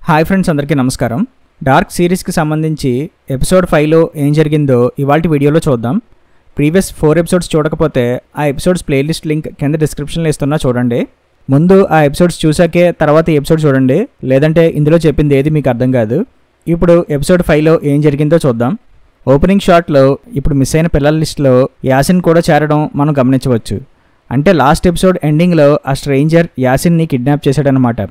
Hi friends, అందరికీ నమస్కారం. Dark సిరీస్కి సంబంధించి ఎపిసోడ్ 5లో ఏం జరిగిందో ఇవాల్టి వీడియోలో చూద్దాం. ప్రీవియస్ 4 ఎపిసోడ్స్ చూడకపోతే ఆ ఎపిసోడ్స్ ప్లేలిస్ట్ లింక్ కింద డిస్క్రిప్షన్లో ఇస్తున్నా, చూడండి. ముందు ఆ ఎపిసోడ్స్ చూసాకే తర్వాత ఈ ఎపిసోడ్ చూడండి, లేదంటే ఇందులో చెప్పింది ఏది మీకు అర్థం కాదు. ఇప్పుడు ఎపిసోడ్ 5లో ఏం జరిగిందో చూద్దాం. ఓపెనింగ్ షాట్లో ఇప్పుడు మిస్ అయిన పిల్లల లిస్టులో యాసిన్ కూడా చేరడం మనం గమనించవచ్చు. అంటే లాస్ట్ ఎపిసోడ్ ఎండింగ్లో ఆ స్ట్రేంజర్ యాసిన్ని కిడ్నాప్ చేశాడనమాట.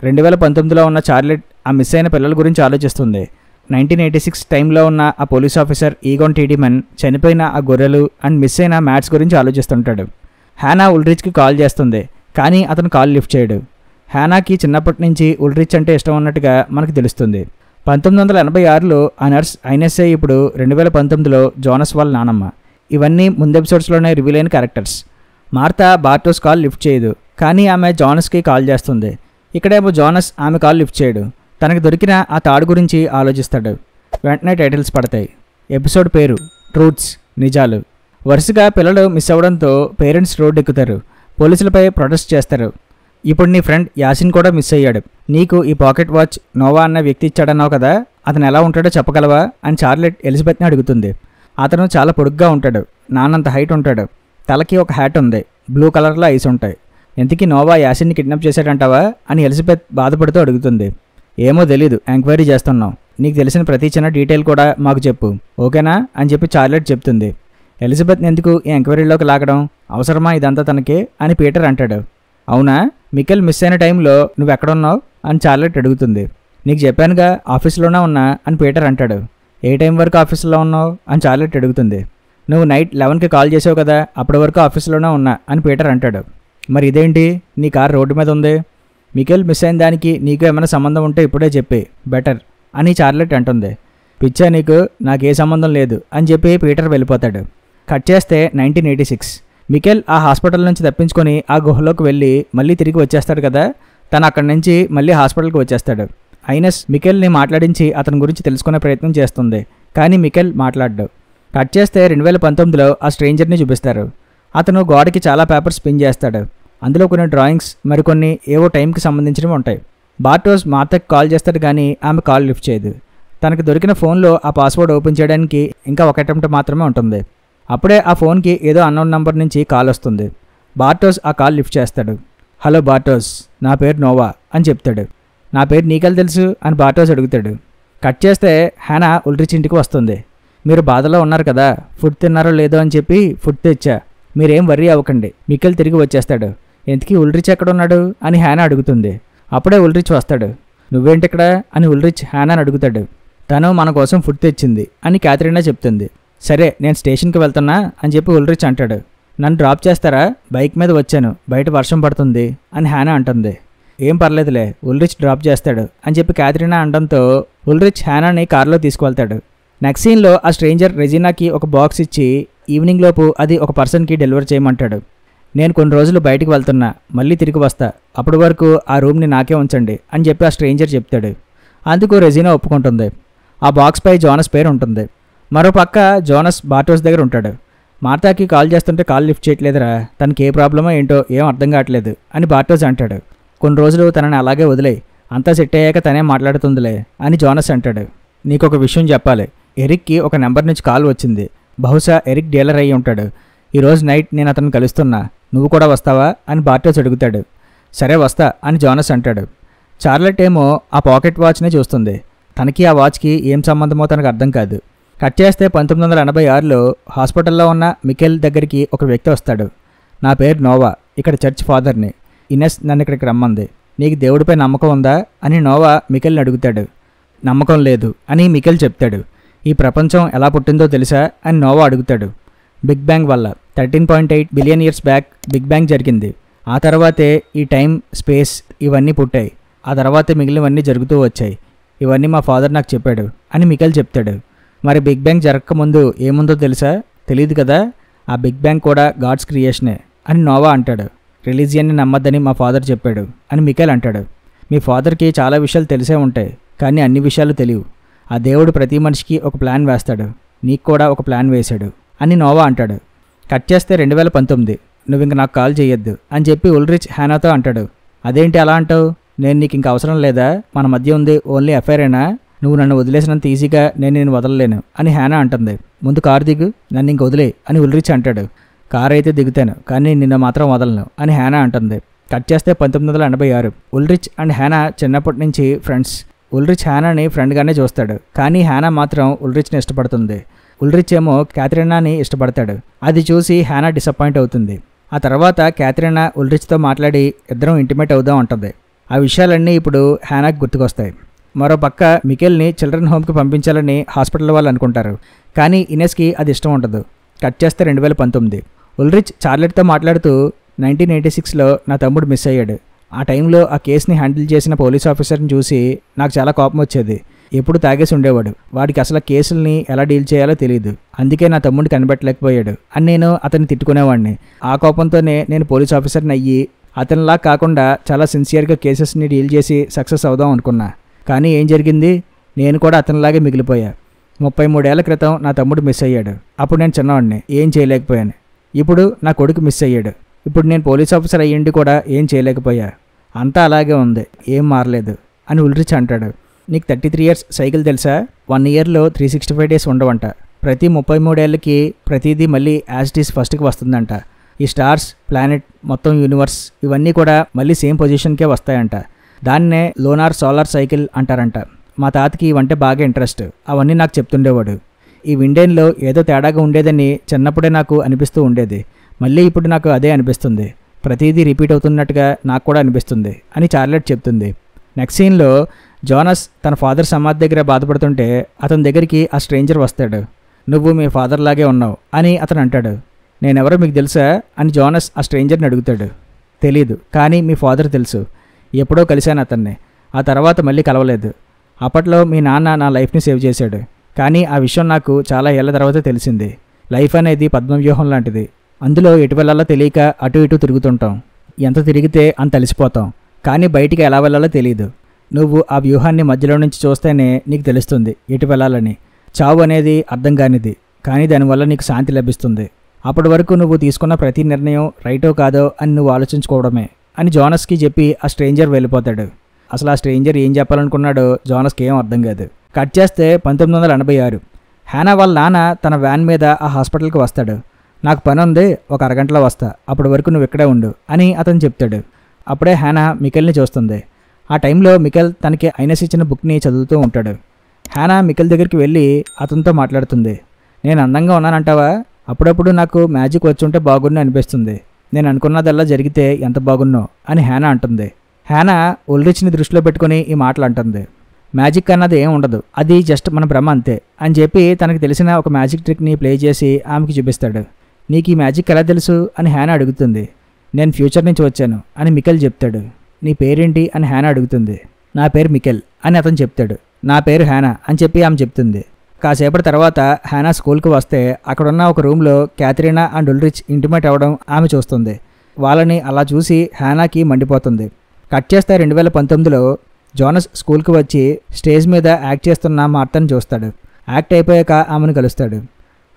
2019లో ఉన్న చార్లెట్ ఆ మిస్ అయిన పిల్లల గురించి ఆలోచిస్తుంది. 1986 టైంలో ఉన్న ఆ పోలీస్ ఆఫీసర్ ఈగోన్ టీడీమన్ చనిపోయిన ఆ గొర్రెలు అండ్ మిస్ అయిన మ్యాట్స్ గురించి ఆలోచిస్తుంటాడు. హ్యానా ఉల్రిచ్కి కాల్ చేస్తుంది, కానీ అతను కాల్ లిఫ్ట్ చేయడు. హ్యానాకి చిన్నప్పటి నుంచి ఉల్రిచ్ అంటే ఇష్టం ఉన్నట్టుగా మనకు తెలుస్తుంది. 1986లో ఆ నర్స్ ఐనెస్ఏ ఇప్పుడు 2019లో జోనస్ వాళ్ళ నానమ్మ. ఇవన్నీ ముందు ఎపిసోడ్స్లోనే రివీల్ అయిన క్యారెక్టర్స్. మార్తా బార్టోస్ కాల్ లిఫ్ట్ చేయదు, కానీ ఆమె జోనస్కి కాల్ చేస్తుంది. ఇక్కడేమో జోనస్ ఆమె కాల్ లిఫ్ట్ చేయడు. తనకు దొరికిన ఆ తాడు గురించి ఆలోచిస్తాడు. వెంటనే టైటిల్స్ పడతాయి. ఎపిసోడ్ పేరు ట్రూత్స్, నిజాలు. వరుసగా పిల్లలు మిస్ అవ్వడంతో పేరెంట్స్ రోడ్డు ఎక్కుతారు, పోలీసులపై ప్రొటెస్ట్ చేస్తారు. ఇప్పుడు నీ ఫ్రెండ్ యాసిన్ కూడా మిస్ అయ్యాడు. నీకు ఈ పాకెట్ వాచ్ నోవా అన్న వ్యక్తి ఇచ్చాడన్నావు కదా, అతను ఎలా ఉంటాడో చెప్పగలవా అని చార్లెట్ ఎలిజబెత్ని అడుగుతుంది. అతను చాలా పొడుగ్గా ఉంటాడు, నాన్నంత హైట్ ఉంటాడు. తలకి ఒక హ్యాట్ ఉంది, బ్లూ కలర్లో ఐస్ ఉంటాయి. ఎంతకీ నోవా యాసిన్ని కిడ్నాప్ చేశాడంటావా అని ఎలిజబెత్ బాధపడుతూ అడుగుతుంది. ఏమో తెలీదు, ఎంక్వైరీ చేస్తున్నాం. నీకు తెలిసిన ప్రతి చిన్న డీటెయిల్ కూడా మాకు చెప్పు, ఓకేనా అని చెప్పి చార్లెట్ చెప్తుంది. ఎలిజబెత్ని ఎందుకు ఈ ఎంక్వైరీలోకి లాగడం, అవసరమా ఇదంతా తనకి అని పీటర్ అంటాడు. అవునా, మికెల్ మిస్ అయిన టైంలో నువ్వు ఎక్కడున్నావు అని చార్లెట్ అడుగుతుంది. నీకు చెప్పానుగా, ఆఫీస్లోనే ఉన్నా అని పీటర్ అంటాడు. ఏ టైం వరకు ఆఫీస్లో ఉన్నావు అని చార్లెట్ అడుగుతుంది. నువ్వు నైట్ 11కి కాల్ చేసావు కదా, అప్పటి వరకు ఆఫీస్లోనే ఉన్నా అని పీటర్ అంటాడు. మరి ఇదేంటి, నీ కార్ రోడ్డు మీద ఉంది? మికెల్ మిస్ అయిన దానికి నీకు ఏమైనా సంబంధం ఉంటే ఇప్పుడే చెప్పి బెటర్ అని చార్లెట్ అంటుంది. పిచ్చా నీకు, నాకే సంబంధం లేదు అని చెప్పి పీటర్ వెళ్ళిపోతాడు. కట్ చేస్తే 1986. మికెల్ ఆ హాస్పిటల్ నుంచి తప్పించుకొని ఆ గుహలోకి వెళ్ళి మళ్ళీ తిరిగి వచ్చేస్తాడు కదా. తను అక్కడి నుంచి మళ్ళీ హాస్పిటల్కి వచ్చేస్తాడు. ఐనెస్ మికెల్ని మాట్లాడించి అతని గురించి తెలుసుకునే ప్రయత్నం చేస్తుంది, కానీ మికెల్ మాట్లాడ్డు. కట్ చేస్తే 2019లో ఆ స్ట్రేంజర్ని చూపిస్తారు. అతను గోడకి చాలా పేపర్స్ పిన్ చేస్తాడు. అందులో కొన్ని డ్రాయింగ్స్, మరికొన్ని ఏవో టైంకి సంబంధించినవి ఉంటాయి. బార్టోస్ మార్తకి కాల్ చేస్తాడు, కానీ ఆమె కాల్ లిఫ్ట్ చేయదు. తనకు దొరికిన ఫోన్లో ఆ పాస్వర్డ్ ఓపెన్ చేయడానికి ఇంకా ఒక అటెంప్ట్ మాత్రమే ఉంటుంది. అప్పుడే ఆ ఫోన్కి ఏదో అన్నోన్ నంబర్ నుంచి కాల్ వస్తుంది. బార్టోస్ ఆ కాల్ లిఫ్ట్ చేస్తాడు. హలో బార్టోస్, నా పేరు నోవా అని చెప్తాడు. నా పేరు నీకెలా తెలుసు అని బార్టోస్ అడుగుతాడు. కట్ చేస్తే హ్యానా ఉల్రిచ్ ఇంటికి వస్తుంది. మీరు బాధలో ఉన్నారు కదా, ఫుడ్ తిన్నారో లేదో అని చెప్పి ఫుడ్ తెచ్చా, మీరేం వర్రీ అవ్వకండి, మికెల్ తిరిగి వచ్చేస్తాడు. ఎంతకీ ఉల్రిచ్ ఎక్కడున్నాడు అని హ్యానా అడుగుతుంది. అప్పుడే ఉల్రిచ్ వస్తాడు. నువ్వేంటి ఇక్కడ అని ఉల్రిచ్ హ్యానాని అడుగుతాడు. తను మన కోసం ఫుడ్ తెచ్చింది అని క్యాథరీనా చెప్తుంది. సరే, నేను స్టేషన్కి వెళ్తున్నా అని చెప్పి ఉల్రిచ్ అంటాడు. నన్ను డ్రాప్ చేస్తారా, బైక్ మీద వచ్చాను, బయట వర్షం పడుతుంది అని హ్యానా అంటుంది. ఏం పర్లేదులే, ఉల్రిచ్ డ్రాప్ చేస్తాడు అని చెప్పి క్యాథరీనా అనడంతో ఉల్రిచ్ హ్యానాని కారులో తీసుకువెళ్తాడు. నెక్స్ట్ సీన్లో ఆ స్ట్రేంజర్ రెజీనాకి ఒక బాక్స్ ఇచ్చి ఈవినింగ్ లోపు అది ఒక పర్సన్కి డెలివర్ చేయమంటాడు. నేను కొన్ని రోజులు బయటికి వెళ్తున్నా, మళ్ళీ తిరిగి వస్తా, అప్పటి వరకు ఆ రూమ్ని నాకే ఉంచండి అని చెప్పి ఆ స్ట్రేంజర్ చెప్తాడు. అందుకు రెజీనా ఒప్పుకుంటుంది. ఆ బాక్స్పై జోనస్ పేరు ఉంటుంది. మరోపక్క జోనస్ బార్టోస్ దగ్గర ఉంటాడు. మార్తాకి కాల్ చేస్తుంటే కాల్ లిఫ్ట్ చేయట్లేదురా, తనకి ఏ ప్రాబ్లమో ఏంటో ఏం అర్థం కావట్లేదు అని బార్టోస్ అంటాడు. కొన్ని రోజులు తనని అలాగే వదిలేయి, అంతా సెట్ అయ్యాక తనే మాట్లాడుతుందిలే అని జోనస్ అంటాడు. నీకొక విషయం చెప్పాలి, ఎరిక్కి ఒక నెంబర్ నుంచి కాల్ వచ్చింది. బహుశా ఎరిక్ డీలర్ అయ్యి ఉంటాడు. ఈరోజు నైట్ నేను అతను కలుస్తున్నా, నువ్వు కూడా వస్తావా అని బార్టోస్ అడుగుతాడు. సరే వస్తా అని జోనస్ అంటాడు. చార్లెట్ ఏమో ఆ పాకెట్ వాచ్నే చూస్తుంది. తనకి ఆ వాచ్కి ఏం సంబంధమో తనకు అర్థం కాదు. కట్ చేస్తే 1986లో హాస్పిటల్లో ఉన్న మికెల్ దగ్గరికి ఒక వ్యక్తి వస్తాడు. నా పేరు నోవా, ఇక్కడ చర్చ్ ఫాదర్ని. ఇనెస్ నన్ను ఇక్కడికి రమ్మంది. నీకు దేవుడిపై నమ్మకం ఉందా అని నోవా మికెల్ని అడుగుతాడు. నమ్మకం లేదు అని మికెల్ చెప్తాడు. ఈ ప్రపంచం ఎలా పుట్టిందో తెలుసా అని నోవా అడుగుతాడు. బిగ్ బ్యాంగ్ వల్ల 13.8 billion years back big bang జరిగింది. ఆ తర్వాతే ఈ టైం, స్పేస్ ఇవన్నీ పుట్టాయి. ఆ తర్వాతే మిగిలినవన్నీ జరుగుతూ వచ్చాయి. ఇవన్నీ మా ఫాదర్ నాకు చెప్పాడు అని మికెల్ చెప్తాడు. మరి బిగ్ బ్యాంగ్ జరగకముందు ఏముందో తెలుసా? తెలియదు కదా. ఆ బిగ్ బ్యాంగ్ కూడా గాడ్స్ క్రియేషనే అని నోవా అంటాడు. రిలీజియన్ని నమ్మద్దని మా ఫాదర్ చెప్పాడు అని మికెల్ అంటాడు. మీ ఫాదర్కి చాలా విషయాలు తెలిసే ఉంటాయి, కానీ అన్ని విషయాలు తెలియవు. ఆ దేవుడు ప్రతి మనిషికి ఒక ప్లాన్ వేస్తాడు, నీకు కూడా ఒక ప్లాన్ వేశాడు అని నోవా అంటాడు. కట్ చేస్తే 2019. నువ్వు ఇంక నాకు కాల్ చేయొద్దు అని చెప్పి ఉల్రిచ్ హ్యానాతో అంటాడు. అదేంటి అలా అంటావు? నేను నీకు ఇంక అవసరం లేదా? మన మధ్య ఉంది ఓన్లీ అఫైరేనా? నువ్వు నన్ను వదిలేసినంత ఈజీగా నేను వదలలేను అని హ్యానా అంటుంది. ముందు కారు దిగు, నన్ను ఇంక వదిలే అని ఉల్రిచ్ అంటాడు. కారు అయితే దిగుతాను, కానీ నిన్ను మాత్రం వదలను అని హ్యానా అంటుంది. కట్ చేస్తే 1986. ఉల్రిచ్ అండ్ హ్యానా చిన్నప్పటి నుంచి ఫ్రెండ్స్. ఉల్రిచ్ హ్యానాని ఫ్రెండ్గానే చూస్తాడు, కానీ హ్యానా మాత్రం ఉల్రిచ్ని ఇష్టపడుతుంది. ఉల్రిచ్ ఏమో క్యాథరినాని ఇష్టపడతాడు. అది చూసి హ్యానా డిసప్పాయింట్ అవుతుంది. ఆ తర్వాత క్యాథరినా ఉల్రిచ్తో మాట్లాడి ఇద్దరం ఇంటిమేట్ అవుదాం అంటుంది. ఆ విషయాలన్నీ ఇప్పుడు హ్యానాకి గుర్తుకొస్తాయి. మరో పక్క మికెల్ని చిల్డ్రన్ హోమ్కి పంపించాలని హాస్పిటల్ వాళ్ళు అనుకుంటారు, కానీ ఇనెస్కి అది ఇష్టం ఉండదు. కట్ చేస్తే 2019. ఉల్రిచ్ చార్లెట్తో మాట్లాడుతూ 1986లో నా తమ్ముడు మిస్ అయ్యాడు. ఆ టైంలో ఆ కేసుని హ్యాండిల్ చేసిన పోలీస్ ఆఫీసర్ని చూసి నాకు చాలా కోపం వచ్చేది. ఎప్పుడు తాగేసి ఉండేవాడు. వాడికి అసలు కేసుల్ని ఎలా డీల్ చేయాలో తెలియదు. అందుకే నా తమ్ముడిని కనిపెట్టలేకపోయాడు అని నేను అతన్ని తిట్టుకునేవాడిని. ఆ కోపంతోనే నేను పోలీస్ ఆఫీసర్ని అయ్యి అతనిలా కాకుండా చాలా సిన్సియర్గా కేసెస్ని డీల్ చేసి సక్సెస్ అవుదాం అనుకున్నా. కానీ ఏం జరిగింది? నేను కూడా అతనిలాగే మిగిలిపోయా. 33 ఏళ్ల క్రితం నా తమ్ముడు మిస్ అయ్యాడు. అప్పుడు నేను చిన్నవాడిని, ఏం చేయలేకపోయాను. ఇప్పుడు నా కొడుకు మిస్ అయ్యాడు. ఇప్పుడు నేను పోలీస్ ఆఫీసర్ అయ్యిండి కూడా ఏం చేయలేకపోయా. అంతా అలాగే ఉంది, ఏం మారలేదు అని ఉల్రిచ్ అంటాడు. నీకు 33 ఇయర్స్ సైకిల్ తెలుసా? 1 ఇయర్లో 365 డేస్ ఉండవంట. ప్రతి 33 ఏళ్ళకి ప్రతిదీ మళ్ళీ యాజ్ ఇట్ ఈస్ ఫస్ట్కి వస్తుందంట. ఈ స్టార్స్, ప్లానెట్, మొత్తం యూనివర్స్ ఇవన్నీ కూడా మళ్ళీ సేమ్ పొజిషన్కే వస్తాయంట. దాన్నే లోనార్ సోలార్ సైకిల్ అంటారంట. మా తాతకి ఇవంటే బాగా ఇంట్రెస్ట్. అవన్నీ నాకు చెప్తుండేవాడు. ఈ విండేన్లో ఏదో తేడాగా ఉండేదని చిన్నప్పుడే నాకు అనిపిస్తూ ఉండేది. మళ్ళీ ఇప్పుడు నాకు అదే అనిపిస్తుంది. ప్రతిదీ రిపీట్ అవుతున్నట్టుగా నాకు కూడా అనిపిస్తుంది అని చార్లెట్ చెప్తుంది. నెక్స్ట్ సీన్లో జోనస్ తన ఫాదర్ సమాధి దగ్గర బాధపడుతుంటే అతని దగ్గరికి ఆ స్ట్రేంజర్ వస్తాడు. నువ్వు మీ ఫాదర్ లాగే ఉన్నావు అని అతను అంటాడు. నేనెవరో మీకు తెలుసా అని జోనస్ ఆ స్ట్రేంజర్ని అడుగుతాడు. తెలీదు, కానీ మీ ఫాదర్ తెలుసు. ఎప్పుడో కలిశాను అతన్ని. ఆ తర్వాత మళ్ళీ కలవలేదు. అప్పట్లో మీ నాన్న నా లైఫ్ని సేవ్ చేశాడు. కానీ ఆ విషయం నాకు చాలా ఏళ్ల తర్వాత తెలిసింది. లైఫ్ అనేది పద్మవ్యూహం లాంటిది. అందులో ఎటు వెళ్ళాలో తెలియక అటు ఇటు తిరుగుతుంటాం. ఎంత తిరిగితే అంత అలసిపోతాం, కానీ బయటికి ఎలా వెళ్ళాలో తెలియదు. నువ్వు ఆ వ్యూహాన్ని మధ్యలో నుంచి చూస్తేనే నీకు తెలుస్తుంది ఎటు వెళ్ళాలని. చావు అనేది అర్థం కానిది, కానీ దానివల్ల నీకు శాంతి లభిస్తుంది. అప్పటి వరకు నువ్వు తీసుకున్న ప్రతి నిర్ణయం రైటో కాదో అని నువ్వు ఆలోచించుకోవడమే అని జోనస్కి చెప్పి ఆ స్ట్రేంజర్ వెళ్ళిపోతాడు. అసలు ఆ స్ట్రేంజర్ ఏం చెప్పాలనుకున్నాడో జోనస్కి ఏం అర్థం కాదు. కట్ చేస్తే 1986. హ్యానా వాళ్ళ నాన్న తన వ్యాన్ మీద ఆ హాస్పిటల్కి వస్తాడు. నాకు పని ఉంది, ఒక అరగంటలో వస్తా, అప్పటి వరకు నువ్వు ఇక్కడే ఉండు అని అతను చెప్తాడు. అప్పుడే హ్యానా మికెల్ని చూస్తుంది. ఆ టైంలో మికెల్ తనకి ఐనస్ ఇచ్చిన బుక్ని చదువుతూ ఉంటాడు. హ్యానా మికెల్ దగ్గరికి వెళ్ళి అతనితో మాట్లాడుతుంది. నేను అందంగా ఉన్నానంటావా? అప్పుడప్పుడు నాకు మ్యాజిక్ వచ్చుంటే బాగుండు అనిపిస్తుంది. నేను అనుకున్నదల్లా జరిగితే ఎంత బాగున్నో అని హ్యానా అంటుంది. హ్యానా ఉల్రిచ్ని దృష్టిలో పెట్టుకుని ఈ మాటలు అంటుంది. మ్యాజిక్ అన్నది ఏం ఉండదు, అది జస్ట్ మన భ్రమ అంతే అని చెప్పి తనకు తెలిసిన ఒక మ్యాజిక్ ట్రిక్ని ప్లే చేసి ఆమెకి చూపిస్తాడు. నీకు ఈ మ్యాజిక్ ఎలా తెలుసు అని హ్యానా అడుగుతుంది. నేను ఫ్యూచర్ నుంచి వచ్చాను అని మికెల్ చెప్తాడు. నీ పేరేంటి అని హ్యానా అడుగుతుంది. నా పేరు మికెల్ అని అతను చెప్తాడు. నా పేరు హ్యానా అని చెప్పి ఆమె చెప్తుంది. కాసేపటి తర్వాత హ్యానా స్కూల్కి వస్తే అక్కడున్న ఒక రూమ్లో క్యాథరినా అండ్ ఉల్రిచ్ ఇంటిమేట్ అవ్వడం ఆమె చూస్తుంది. వాళ్ళని అలా చూసి హ్యానాకి మండిపోతుంది. కట్ చేస్తే 2019లో జోనస్ స్కూల్కి వచ్చి స్టేజ్ మీద యాక్ట్ చేస్తున్న మార్తని చూస్తాడు. యాక్ట్ అయిపోయాక ఆమెను కలుస్తాడు.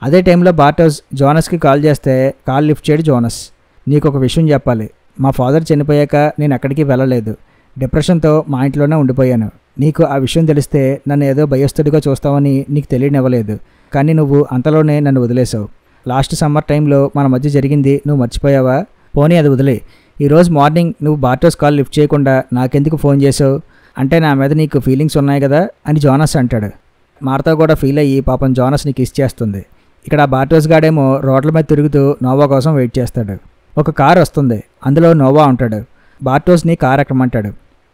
అదే టైంలో బార్టోస్ జోనస్కి కాల్ చేస్తే కాల్ లిఫ్ట్ చేయడు జోనస్. నీకు ఒక విషయం చెప్పాలి. మా ఫాదర్ చనిపోయాక నేను ఎక్కడికి వెళ్ళలేదు. డిప్రెషన్తో మా ఇంట్లోనే ఉండిపోయాను. నీకు ఆ విషయం తెలిస్తే నన్ను ఏదో భయస్థుడిగా చూస్తావని నీకు తెలియనివ్వలేదు. కానీ నువ్వు అంతలోనే నన్ను వదిలేసావు. లాస్ట్ సమ్మర్ టైంలో మన మధ్య జరిగింది నువ్వు మర్చిపోయావా? పోనీ అది వదిలే. ఈరోజు మార్నింగ్ నువ్వు బార్టోస్ కాల్ లిఫ్ట్ చేయకుండా నాకెందుకు ఫోన్ చేసావు? అంటే నా మీద నీకు ఫీలింగ్స్ ఉన్నాయి కదా అని జోనస్ అంటాడు. మార్తా కూడా ఫీల్ అయ్యి పాపం జోనస్ని కిస్ చేస్తుంది. ఇక్కడ బార్టోస్ గాడేమో రోడ్ల మీద తిరుగుతూ నోవా కోసం వెయిట్ చేస్తాడు. ఒక కార్ వస్తుంది, అందులో నోవా ఉంటాడు. బార్టోస్ని కార్ ఎక్కమంటాడు.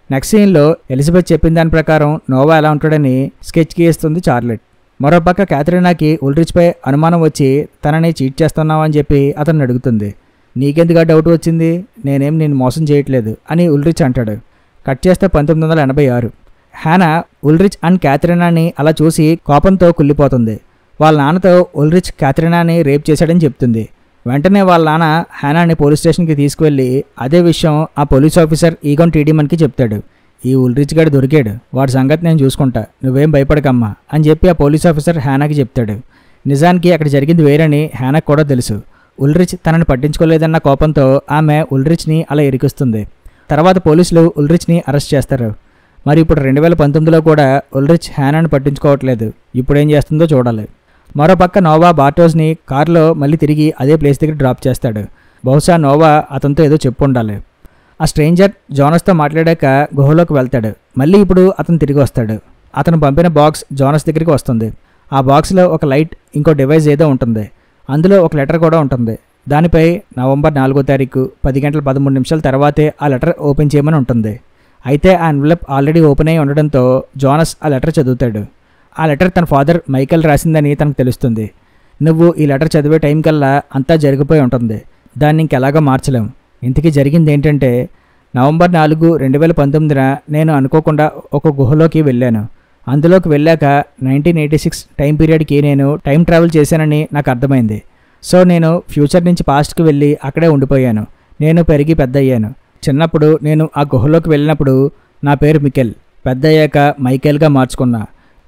నెక్స్ట్ సీన్లో ఎలిజబెత్ చెప్పిన దాని ప్రకారం నోవా ఎలా ఉంటాడని స్కెచ్ గీస్తుంది చార్లెట్. మరోపక్క క్యాథరినాకి ఉల్రిచ్పై అనుమానం వచ్చి తనని చీట్ చేస్తున్నావు అని చెప్పి అతన్ని అడుగుతుంది. నీకెందుకు డౌట్ వచ్చింది? నేనేం నేను మోసం చేయట్లేదు అని ఉల్రిచ్ అంటాడు. కట్ చేస్తే 1986. హ్యానా ఉల్రిచ్ అండ్ క్యాథరినాని అలా చూసి కోపంతో కుళ్ళిపోతుంది. వాళ్ళ నాన్నతో ఉల్రిచ్ క్యాథరినాని రేప్ చేశాడని చెప్తుంది. వెంటనే వాళ్ళ నాన్న హ్యానాని పోలీస్ స్టేషన్కి తీసుకువెళ్ళి అదే విషయం ఆ పోలీస్ ఆఫీసర్ ఈగోన్ టీడీమన్కి చెప్తాడు. ఈ ఉల్రిచ్ గడు దొరికాడు, వాడి సంగతి నేను చూసుకుంటా, నువ్వేం భయపడకమ్మా అని చెప్పి ఆ పోలీస్ ఆఫీసర్ హ్యానాకి చెప్తాడు. నిజానికి అక్కడ జరిగింది వేరని హ్యానాకి కూడా తెలుసు. ఉల్రిచ్ తనని పట్టించుకోలేదన్న కోపంతో ఆమె ఉల్రిచ్ని అలా ఇరికిస్తుంది. తర్వాత పోలీసులు ఉల్రిచ్ని అరెస్ట్ చేస్తారు. మరి ఇప్పుడు 2019లో కూడా ఉల్రిచ్ హ్యానాని పట్టించుకోవట్లేదు. ఇప్పుడేం చేస్తుందో చూడాలి. మరోపక్క నోవా బార్టోస్ని కారులో మళ్ళీ తిరిగి అదే ప్లేస్ దగ్గర డ్రాప్ చేస్తాడు. బహుశా నోవా అతనితో ఏదో చెప్పు ఉండాలి. ఆ స్ట్రేంజర్ జోనస్తో మాట్లాడాక గుహలోకి వెళ్తాడు. మళ్ళీ ఇప్పుడు అతను తిరిగి వస్తాడు. అతను పంపిన బాక్స్ జోనస్ దగ్గరికి వస్తుంది. ఆ బాక్స్లో ఒక లైట్, ఇంకో డివైస్ ఏదో ఉంటుంది. అందులో ఒక లెటర్ కూడా ఉంటుంది. దానిపై నవంబర్ 4వ తారీఖు 10:13 తర్వాతే ఆ లెటర్ ఓపెన్ చేయమని ఉంటుంది. అయితే ఆ ఎన్వలప్ ఆల్రెడీ ఓపెన్ అయి ఉండడంతో జోనస్ ఆ లెటర్ చదువుతాడు. ఆ లెటర్ తన ఫాదర్ మైకేల్ రాసిందని తనకు తెలుస్తుంది. నువ్వు ఈ లెటర్ చదివే టైం కల్లా అంతా జరిగిపోయి ఉంటుంది. దాన్ని ఇంకెలాగో మార్చలేం. ఇంతకీ జరిగింది ఏంటంటే, నవంబర్ 4, 2019 నేను అనుకోకుండా ఒక గుహలోకి వెళ్ళాను. అందులోకి వెళ్ళాక 1986 టైం పీరియడ్కి నేను టైం ట్రావెల్ చేశానని నాకు అర్థమైంది. సో నేను ఫ్యూచర్ నుంచి పాస్ట్కి వెళ్ళి అక్కడే ఉండిపోయాను. నేను పెరిగి పెద్ద అయ్యాను. చిన్నప్పుడు నేను ఆ గుహలోకి వెళ్ళినప్పుడు నా పేరు మికెల్, పెద్ద అయ్యాక మైకేల్గా మార్చుకున్నా.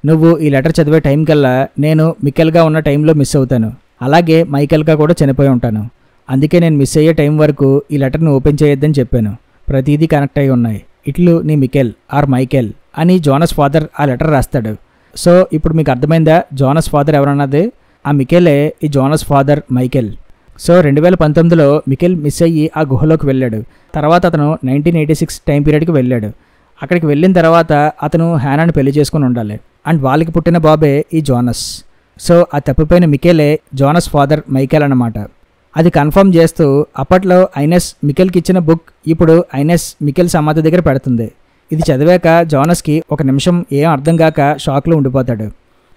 నువ్వు ఈ లెటర్ చదివే టైం కల్లా నేను మికెల్గా ఉన్న టైంలో మిస్ అవుతాను. అలాగే మైకేల్గా కూడా చనిపోయి ఉంటాను. అందుకే నేను మిస్ అయ్యే టైం వరకు ఈ లెటర్ని ఓపెన్ చేయొద్దని చెప్పాను. ప్రతిదీ కనెక్ట్ అయి ఉన్నాయి. ఇట్లు నీ మికెల్ ఆర్ మైకేల్ అని జోనస్ ఫాదర్ ఆ లెటర్ రాస్తాడు. సో ఇప్పుడు మీకు అర్థమైందా జోనస్ ఫాదర్ ఎవరన్నది? ఆ మికెలే ఈ జోనస్ ఫాదర్ మైకేల్. సో 2019లో మికెల్ మిస్ అయ్యి ఆ గుహలోకి వెళ్ళాడు. తర్వాత అతను 1986 టైం పీరియడ్కి వెళ్ళాడు. అక్కడికి వెళ్ళిన తర్వాత అతను హ్యానాని పెళ్లి చేసుకుని ఉండాలి. అండ్ వాళ్ళకి పుట్టిన బాబే ఈ జోనస్. సో ఆ తప్పిపోయిన మికెలే జోనస్ ఫాదర్ మైకేల్ అన్నమాట. అది కన్ఫర్మ్ చేస్తూ అప్పట్లో ఐనెస్ మికెల్కి ఇచ్చిన బుక్ ఇప్పుడు ఐనెస్ మికెల్ సమాధి దగ్గర పెడుతుంది. ఇది చదివాక జోనస్కి ఒక నిమిషం ఏం అర్థం కాక షాక్లో ఉండిపోతాడు.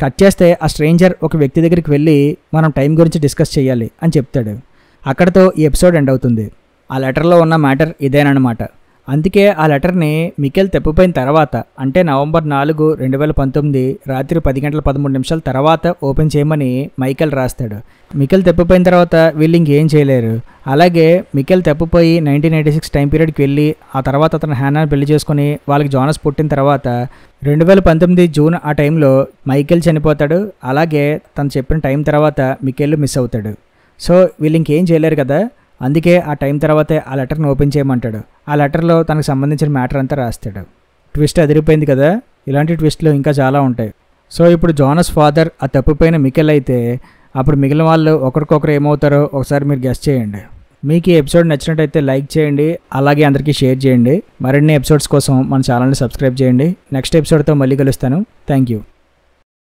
కట్ చేస్తే ఆ స్ట్రేంజర్ ఒక వ్యక్తి దగ్గరికి వెళ్ళి మనం టైం గురించి డిస్కస్ చేయాలి అని చెప్తాడు. అక్కడితో ఈ ఎపిసోడ్ ఎండ్ అవుతుంది. ఆ లెటర్లో ఉన్న మ్యాటర్ ఇదేనమాట. అందుకే ఆ లెటర్ని మికెల్ తప్పిపోయిన తర్వాత, అంటే నవంబర్ 4, 2019 రాత్రి 10:13 తర్వాత ఓపెన్ చేయమని మైకేల్ రాస్తాడు. మికెల్ తప్పిపోయిన తర్వాత వీళ్ళు ఇంకేం చేయలేరు. అలాగే మికెల్ తప్పిపోయి 1986 టైం పీరియడ్కి వెళ్ళి ఆ తర్వాత అతను హ్యానాని పెళ్లి చేసుకుని వాళ్ళకి జోనస్ పుట్టిన తర్వాత 2019 జూన్ ఆ టైంలో మైకేల్ చనిపోతాడు. అలాగే తను చెప్పిన టైం తర్వాత మికెల్ మిస్ అవుతాడు. సో వీళ్ళు ఇంకేం చేయలేరు కదా. అందుకే ఆ టైం తర్వాతే ఆ లెటర్ని ఓపెన్ చేయమంటాడు. ఆ లెటర్లో తనకు సంబంధించిన మ్యాటర్ అంతా రాస్తాడు. ట్విస్ట్ అదిరిపోయింది కదా. ఇలాంటి ట్విస్ట్లు ఇంకా చాలా ఉంటాయి. సో ఇప్పుడు జోనస్ ఫాదర్ ఆ తప్పిపోయిన మికెల్ అయితే అప్పుడు మిగిలిన వాళ్ళు ఒకరికొకరు ఏమవుతారో ఒకసారి మీరు గెస్ చేయండి. మీకు ఈ ఎపిసోడ్ నచ్చినట్టయితే లైక్ చేయండి. అలాగే అందరికీ షేర్ చేయండి. మరిన్ని ఎపిసోడ్స్ కోసం మన ఛానల్ని సబ్స్క్రైబ్ చేయండి. నెక్స్ట్ ఎపిసోడ్తో మళ్ళీ కలుస్తాను. Thank you.